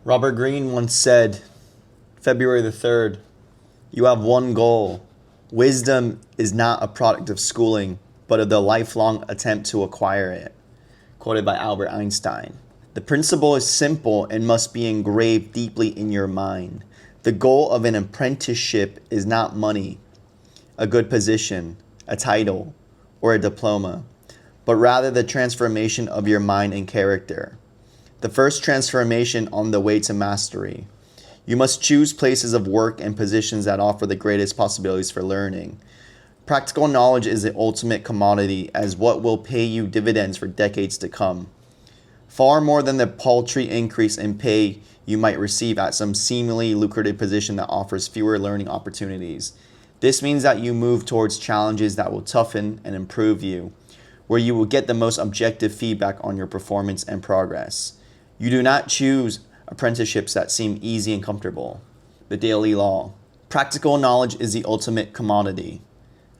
Robert Greene once said, February the 3rd, you have one goal. Wisdom is not a product of schooling, but of the lifelong attempt to acquire it. Quoted by Albert Einstein. The principle is simple and must be engraved deeply in your mind. The goal of an apprenticeship is not money, a good position, a title, or a diploma, but rather the transformation of your mind and character. The first transformation on the way to mastery. You must choose places of work and positions that offer the greatest possibilities for learning. Practical knowledge is the ultimate commodity as what will pay you dividends for decades to come. Far more than the paltry increase in pay you might receive at some seemingly lucrative position that offers fewer learning opportunities. This means that you move towards challenges that will toughen and improve you, where you will get the most objective feedback on your performance and progress. You do not choose apprenticeships that seem easy and comfortable. The daily law. Practical knowledge is the ultimate commodity.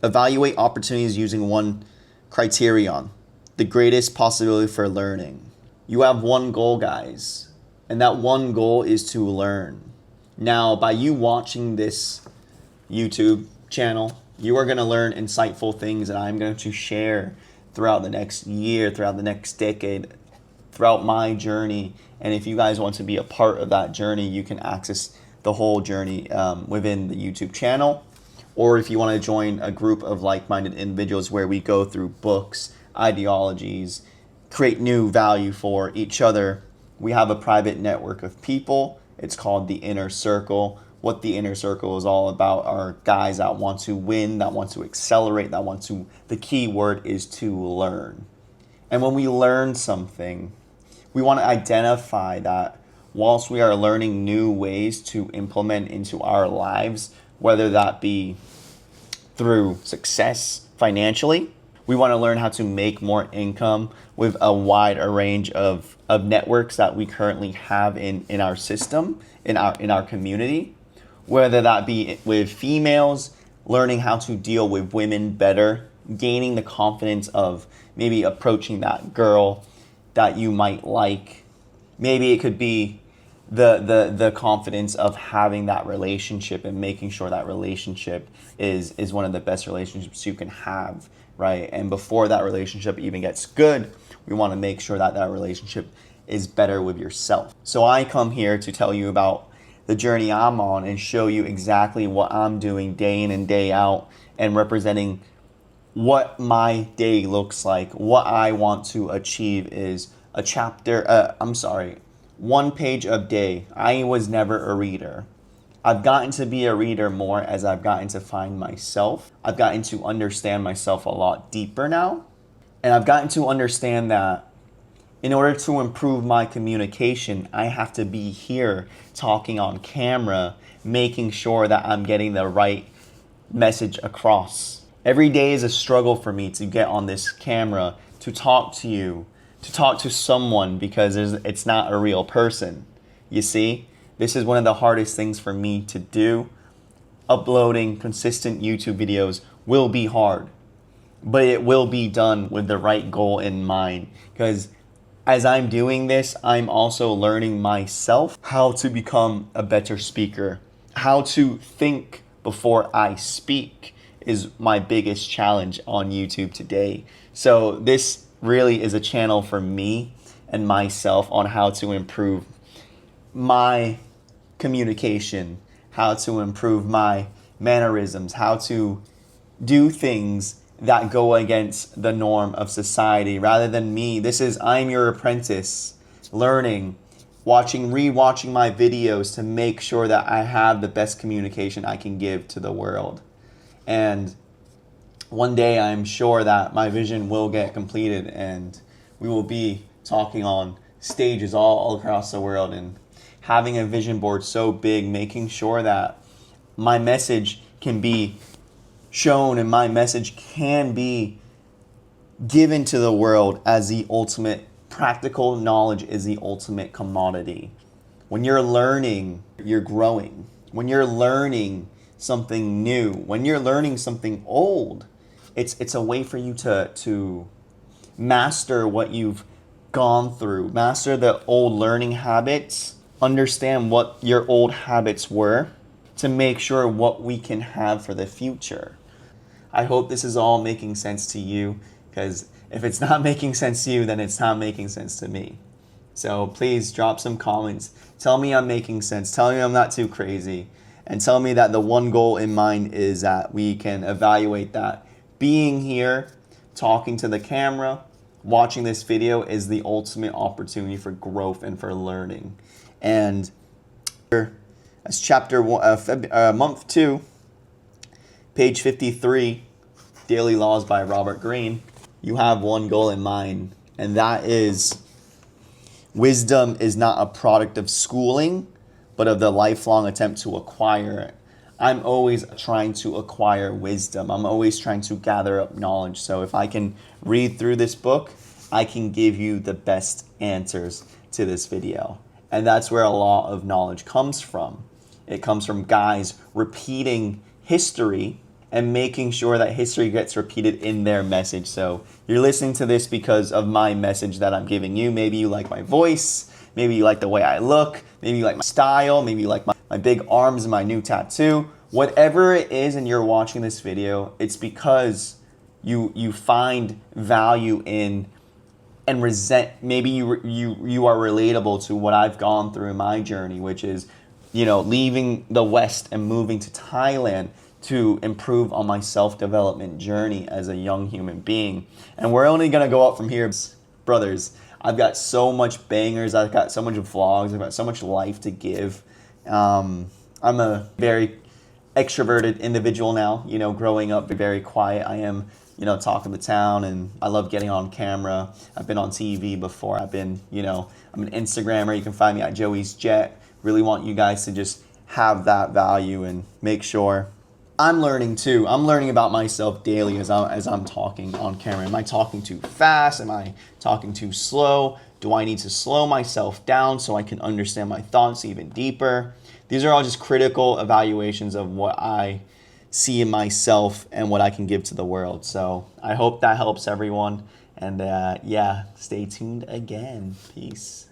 Evaluate opportunities using one criterion, the greatest possibility for learning. You have one goal, guys, and that one goal is to learn. Now, by you watching this YouTube channel, you are going to learn insightful things that I'm going to share throughout the next year, throughout the next decade, throughout my journey. And if you guys want to be a part of that journey, you can access the whole journey within the YouTube channel. Or if you want to join a group of like-minded individuals where we go through books, ideologies, create new value for each other, we have a private network of people. It's called the Inner Circle. What the Inner Circle is all about are guys that want to win, that want to accelerate, the key word is to learn. And when we learn something, we want to identify that whilst we are learning new ways to implement into our lives, whether that be through success financially, we want to learn how to make more income with a wide range of networks that we currently have in our system, in our community, whether that be with females, learning how to deal with women better, gaining the confidence of maybe approaching that girl that you might like. Maybe it could be the confidence of having that relationship and making sure that relationship is one of the best relationships you can have, right? And before that relationship even gets good, we want to make sure that that relationship is better with yourself. So I come here to tell you about the journey I'm on and show you exactly what I'm doing day in and day out and representing what my day looks like. What I want to achieve is one page a day. I was never a reader. I've gotten to be a reader more as I've gotten to find myself. I've gotten to understand myself a lot deeper now. And I've gotten to understand that in order to improve my communication, I have to be here talking on camera, making sure that I'm getting the right message across. Every day is a struggle for me to get on this camera, to talk to you, to talk to someone, because it's not a real person. You see, this is one of the hardest things for me to do. Uploading consistent YouTube videos will be hard, but it will be done with the right goal in mind, because as I'm doing this, I'm also learning myself how to become a better speaker. How to think before I speak is my biggest challenge on YouTube today. So this really is a channel for me and myself on how to improve my communication, how to improve my mannerisms, how to do things that go against the norm of society rather than me. I'm your apprentice, learning, rewatching my videos to make sure that I have the best communication I can give to the world. And one day I'm sure that my vision will get completed and we will be talking on stages all across the world and having a vision board so big, making sure that my message can be shown and my message can be given to the world as the ultimate. Practical knowledge is the ultimate commodity. When you're learning, you're growing. When you're learning something new, when you're learning something old, it's a way for you to master what you've gone through, master the old learning habits, understand what your old habits were to make sure what we can have for the future. I hope this is all making sense to you, because if it's not making sense to you, then it's not making sense to me. So please drop some comments. Tell me I'm making sense. Tell me I'm not too crazy. And tell me that the one goal in mind is that we can evaluate that being here, talking to the camera, watching this video is the ultimate opportunity for growth and for learning. And that's chapter one, month 2, page 53, Daily Laws by Robert Greene. You have one goal in mind, and that is wisdom is not a product of schooling, but of the lifelong attempt to acquire it. I'm always trying to acquire wisdom. I'm always trying to gather up knowledge. So if I can read through this book, I can give you the best answers to this video. And that's where a lot of knowledge comes from. It comes from guys repeating history and making sure that history gets repeated in their message. So you're listening to this because of my message that I'm giving you. Maybe you like my voice. Maybe you like the way I look. Maybe you like my style. Maybe you like my big arms and my new tattoo. Whatever it is and you're watching this video, it's because you find value in and maybe you are relatable to what I've gone through in my journey, which is, leaving the West and moving to Thailand to improve on my self-development journey as a young human being. And we're only gonna go up from here, brothers. I've got so much bangers, I've got so much vlogs, I've got so much life to give. I'm a very extroverted individual now, growing up very quiet. I am, talking to town, and I love getting on camera. I've been on TV before. I'm an Instagrammer. You can find me at Joey's Jet. Really want you guys to just have that value and make sure. I'm learning too. I'm learning about myself daily as I'm talking on camera. Am I talking too fast? Am I talking too slow? Do I need to slow myself down so I can understand my thoughts even deeper? These are all just critical evaluations of what I see in myself and what I can give to the world. So I hope that helps everyone. And stay tuned again. Peace.